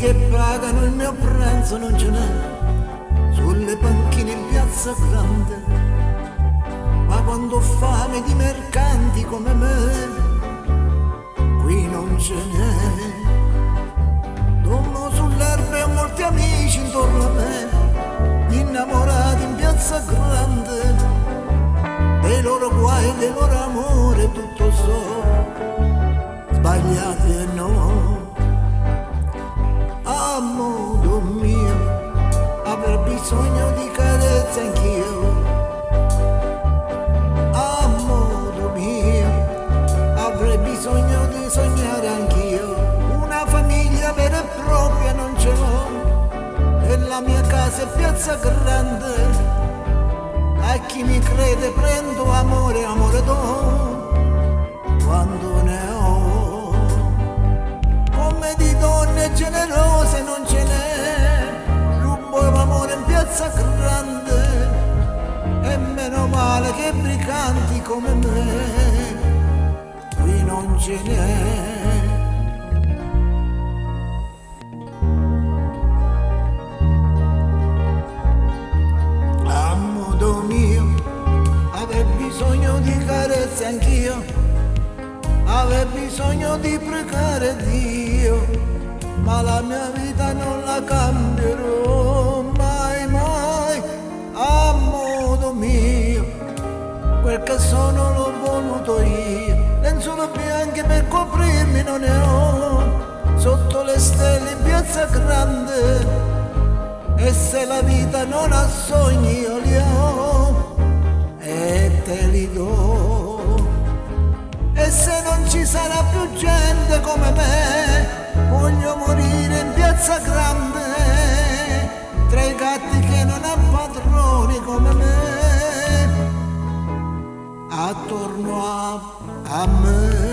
che pagano il mio pranzo non ce n'è sulle panchine in piazza grande, ma quando ho fame di mercanti come me qui non ce n'è. Dormo sull'erba e ho molti amici intorno a me, gli innamorati in piazza grande, dei loro guai, dei loro amore tutto so, sbagliati e no. A modo mio avrei bisogno di carezze anch'io, a modo mio avrei bisogno di sognare anch'io. Una famiglia vera e propria non ce l'ho, e la mia casa è piazza grande. A chi mi crede prendo amore, amore do quando ne ho. Come di donne generose non ce n'è, rubo l'amore in piazza grande, e meno male che briganti come me qui non ce n'è. A modo mio avrei bisogno di carezze anch'io, avrei bisogno di pregare Dio, ma la mia vita non la cambierò mai, mai. A modo mio, quel che sono l'ho voluto io, lenzuola bianche per coprirmi non ne ho, sotto le stelle in piazza grande, e se la vita non ha sogni io li ho e te li do. E se non ci sarà più gente come me, voglio morire in piazza grande, tra i gatti che non hanno padroni come me, attorno a me.